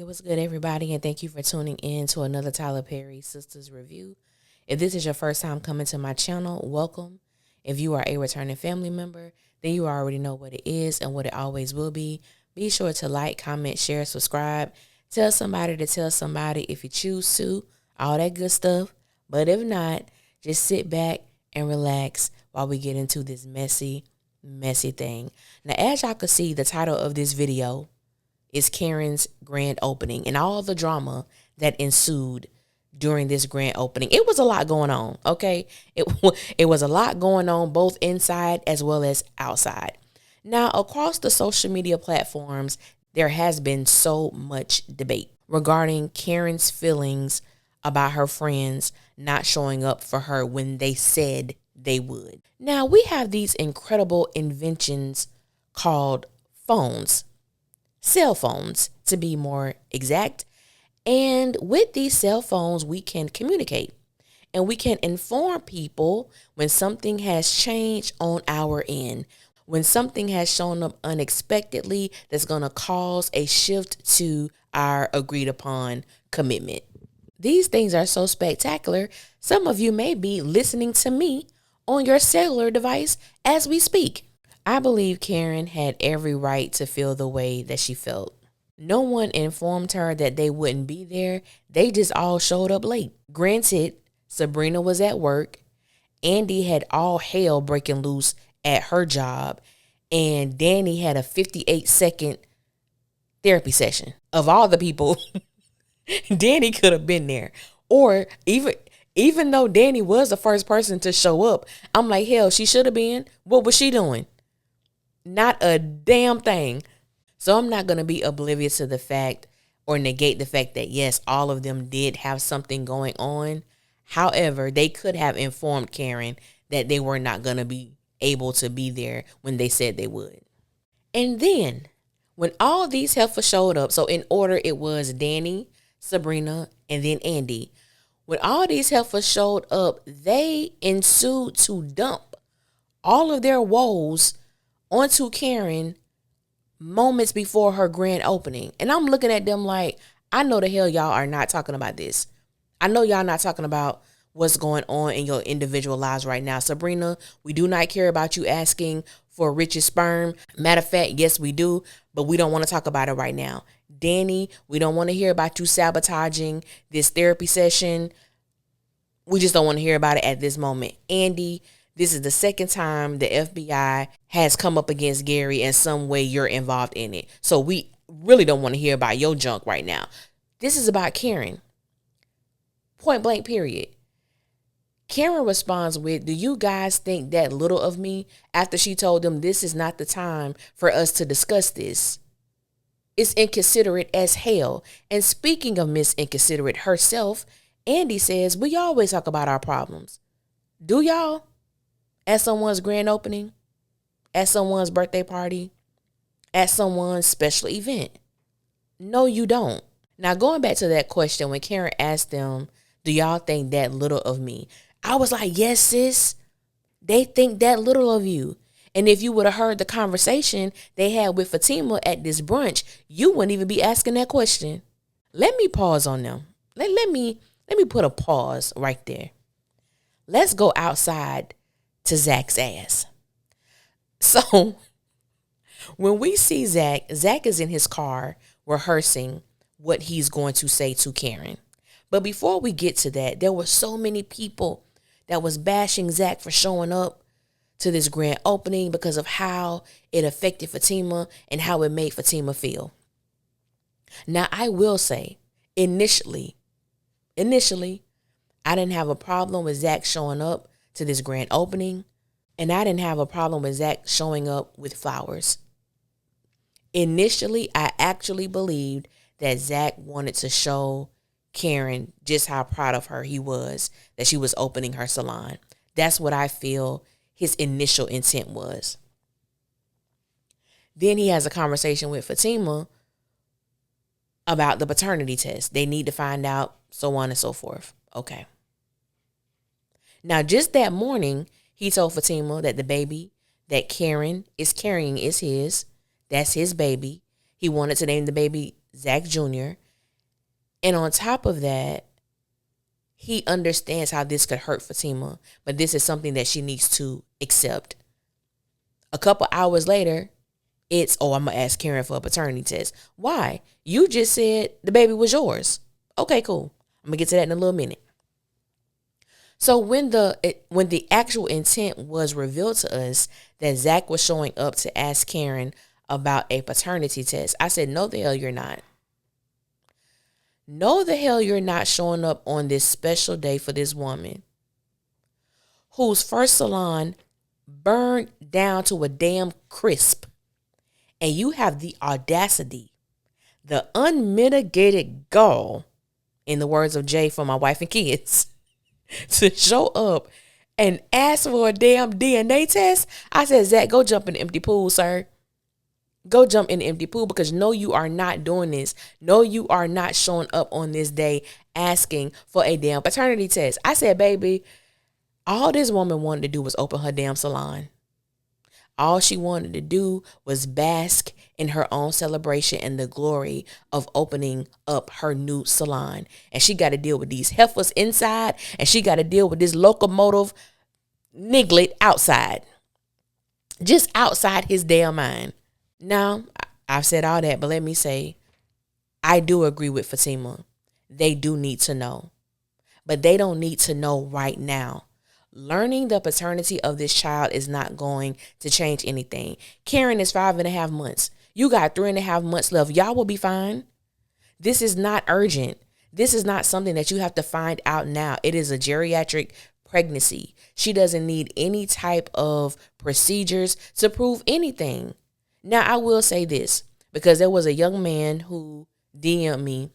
It was good, everybody, and thank you for tuning in to another Tyler Perry Sisters review. If this is your first time coming to my channel, welcome. If you are a returning family member, then you already know what it is and what it always will be. Be sure to like, comment, share, subscribe. Tell somebody to tell somebody if you choose to, all that good stuff. But if not, just sit back and relax while we get into this messy thing. Now, as y'all can see, the title of this video is Karen's grand opening and all the drama that ensued during this grand opening. It was a lot going on, okay? It was a lot going on both inside as well as outside. Now, across the social media platforms, there has been so much debate regarding Karen's feelings about her friends not showing up for her when they said they would. Now, we have these incredible inventions called phones. Cell phones, to be more exact. And with these cell phones, we can communicate and we can inform people when something has changed on our end, when something has shown up unexpectedly that's going to cause a shift to our agreed upon commitment. These things are so spectacular. Some of you may be listening to me on your cellular device as we speak. I believe Karen had every right to feel the way that she felt. No one informed her that they wouldn't be there. They just all showed up late. Granted, Sabrina was at work. Andy had all hell breaking loose at her job. And Danny had a 58-second therapy session. Of all the people, Danny could have been there. Or even though Danny was the first person to show up, I'm like, hell, she should have been. What was she doing? Not a damn thing. So I'm not going to be oblivious to the fact or negate the fact that, yes, all of them did have something going on. However, they could have informed Karen that they were not going to be able to be there when they said they would. And then when all these heifers showed up, so in order it was Danny, Sabrina, and then Andy. When all these heifers showed up, they ensued to dump all of their woes onto Karen moments before her grand opening. And I'm looking at them like, I know the hell y'all are not talking about this. I know y'all not talking about what's going on in your individual lives right now. Sabrina, we do not care about you asking for Rich's sperm. Matter of fact, yes, we do, but we don't want to talk about it right now. Danny, we don't want to hear about you sabotaging this therapy session. We just don't want to hear about it at this moment. Andy, this is the second time the FBI has come up against Gary in some way you're involved in it. So we really don't want to hear about your junk right now. This is about Karen. Point blank, period. Karen responds with, do you guys think that little of me? After she told them this is not the time for us to discuss this. It's inconsiderate as hell. And speaking of Miss Inconsiderate herself, Andy says, we always talk about our problems. Do y'all? At someone's grand opening, at someone's birthday party, at someone's special event. No, you don't. Now, going back to that question, when Karen asked them, do y'all think that little of me? I was like, yes, sis. They think that little of you. And if you would have heard the conversation they had with Fatima at this brunch, you wouldn't even be asking that question. Let me pause on them. Let me put a pause right there. Let's go outside to ZAC's ass. So when we see ZAC is in his car rehearsing what he's going to say to Karen. But before we get to that, there were so many people that was bashing ZAC for showing up to this grand opening because of how it affected Fatima and how it made Fatima feel. Now, I will say, initially, I didn't have a problem with ZAC showing up to this grand opening, and I didn't have a problem with ZAC showing up with flowers. Initially, I actually believed that ZAC wanted to show Karen just how proud of her he was that she was opening her salon. That's what I feel his initial intent was. Then he has a conversation with Fatima about the paternity test. They need to find out, so on and so forth. Okay. Now, just that morning, he told Fatima that the baby that Karen is carrying is his. That's his baby. He wanted to name the baby ZAC Jr. And on top of that, he understands how this could hurt Fatima, but this is something that she needs to accept. A couple hours later, it's, oh, I'm going to ask Karen for a paternity test. Why? You just said the baby was yours. Okay, cool. I'm going to get to that in a little minute. So when the actual intent was revealed to us that ZAC was showing up to ask Karen about a paternity test, I said, no, the hell you're not. No, the hell you're not showing up on this special day for this woman whose first salon burned down to a damn crisp. And you have the audacity, the unmitigated gall, in the words of Jay from My Wife and Kids, to show up and ask for a damn DNA test. I said, ZAC, go jump in the empty pool, sir. Go jump in the empty pool, because no, you are not doing this. No, you are not showing up on this day asking for a damn paternity test. I said, baby, all this woman wanted to do was open her damn salon. All she wanted to do was bask in her own celebration and the glory of opening up her new salon. And she got to deal with these heifers inside, and she got to deal with this locomotive niglet outside. Just outside his damn mind. Now, I've said all that, but let me say, I do agree with Fatima. They do need to know. But they don't need to know right now. Learning the paternity of this child is not going to change anything. Karen is 5.5 months. You got 3.5 months left. Y'all will be fine. This is not urgent. This is not something that you have to find out now. It is a geriatric pregnancy. She doesn't need any type of procedures to prove anything. Now, I will say this, because there was a young man who DM'd me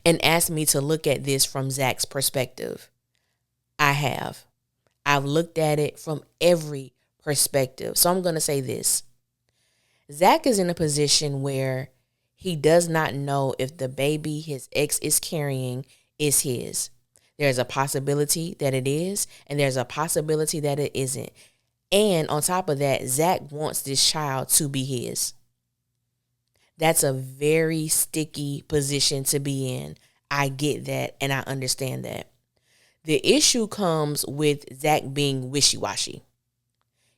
and asked me to look at this from ZAC's perspective. I have. I've looked at it from every perspective. So I'm going to say this. ZAC is in a position where he does not know if the baby his ex is carrying is his. There's a possibility that it is, and there's a possibility that it isn't. And on top of that, ZAC wants this child to be his. That's a very sticky position to be in. I get that, and I understand that. The issue comes with ZAC being wishy-washy.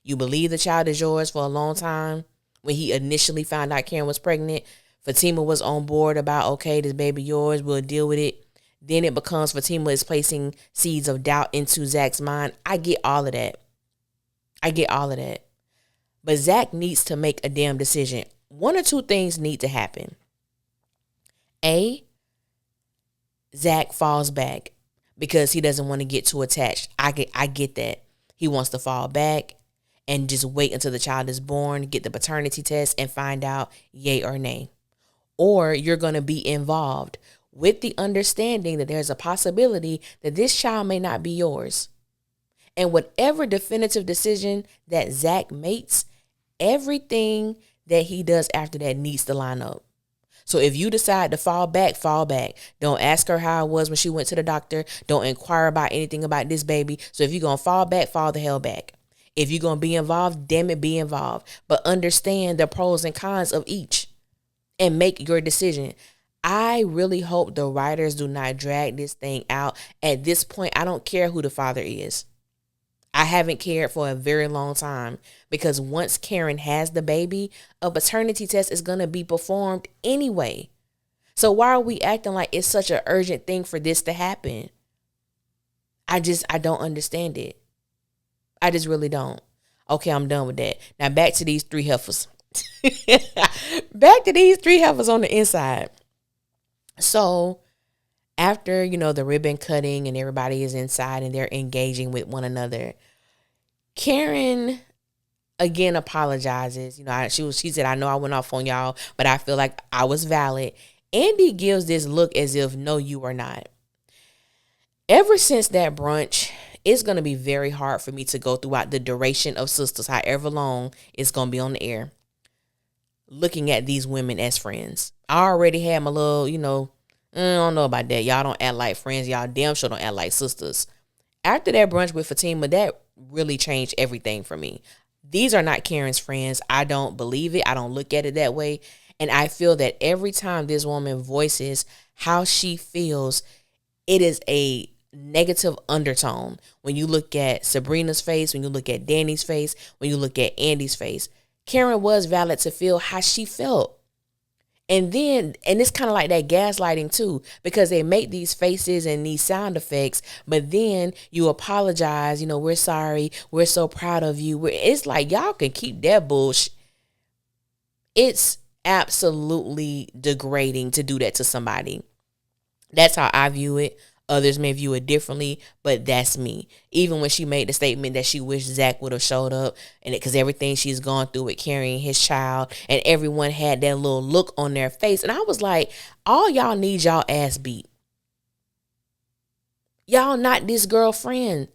You believe the child is yours for a long time. When he initially found out Karen was pregnant, Fatima was on board about, okay, this baby yours, we'll deal with it. Then it becomes Fatima is placing seeds of doubt into ZAC's mind. I get all of that. But ZAC needs to make a damn decision. One or two things need to happen. A, ZAC falls back because he doesn't want to get too attached. I get that. He wants to fall back and just wait until the child is born, get the paternity test, and find out yay or nay. Or you're going to be involved with the understanding that there's a possibility that this child may not be yours. And whatever definitive decision that ZAC makes, everything that he does after that needs to line up. So if you decide to fall back, fall back. Don't ask her how it was when she went to the doctor. Don't inquire about anything about this baby. So if you're going to fall back, fall the hell back. If you're going to be involved, damn it, be involved. But understand the pros and cons of each and make your decision. I really hope the writers do not drag this thing out. At this point, I don't care who the father is. I haven't cared for a very long time, because once Karen has the baby, a paternity test is going to be performed anyway. So why are we acting like it's such an urgent thing for this to happen? I don't understand it. I just really don't. Okay, I'm done with that. Now back to these three heifers. Back to these three heifers on the inside. So after, the ribbon cutting and everybody is inside and they're engaging with one another, Karen again apologizes. She said, I know I went off on y'all, but I feel like I was valid. Andy gives this look as if, no, you are not. Ever since that brunch, it's going to be very hard for me to go throughout the duration of Sisters, however long it's going to be on the air, looking at these women as friends. I already had my little, I don't know about that. Y'all don't act like friends. Y'all damn sure don't act like sisters. After that brunch with Fatima, that really changed everything for me. These are not Karen's friends. I don't believe it. I don't look at it that way. And I feel that every time this woman voices how she feels, it is a negative undertone. When you look at Sabrina's face, when you look at Danny's face, when you look at Andy's face, Karen was valid to feel how she felt. And it's kind of like that gaslighting too, because they make these faces and these sound effects, but then you apologize, we're sorry, we're so proud of you. It's like, y'all can keep that bullshit. It's absolutely degrading to do that to somebody. That's how I view it. Others may view it differently, but that's me. Even when she made the statement that she wished ZAC would have showed up, and because everything she's gone through with carrying his child, and everyone had that little look on their face. And I was like, all y'all need y'all ass beat. Y'all not this girlfriend.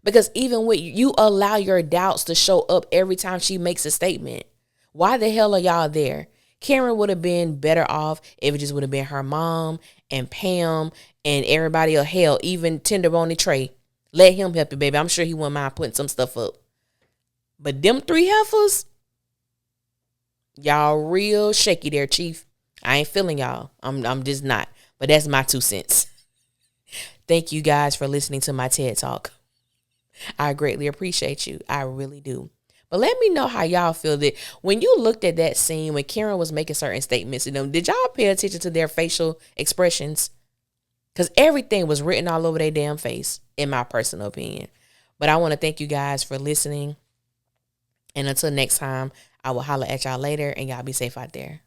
Because even with you allow your doubts to show up every time she makes a statement. Why the hell are y'all there? Karen would have been better off if it just would have been her mom and Pam and everybody else. Hell, even Tenderoni Trey. Let him help you, baby. I'm sure he wouldn't mind putting some stuff up. But them three heifers, y'all real shaky there, Chief. I ain't feeling y'all. I'm just not. But that's my 2 cents. Thank you guys for listening to my TED Talk. I greatly appreciate you. I really do. But let me know how y'all feel that when you looked at that scene when Karen was making certain statements, did y'all pay attention to their facial expressions? Because everything was written all over their damn face, in my personal opinion. But I want to thank you guys for listening. And until next time, I will holler at y'all later, and y'all be safe out there.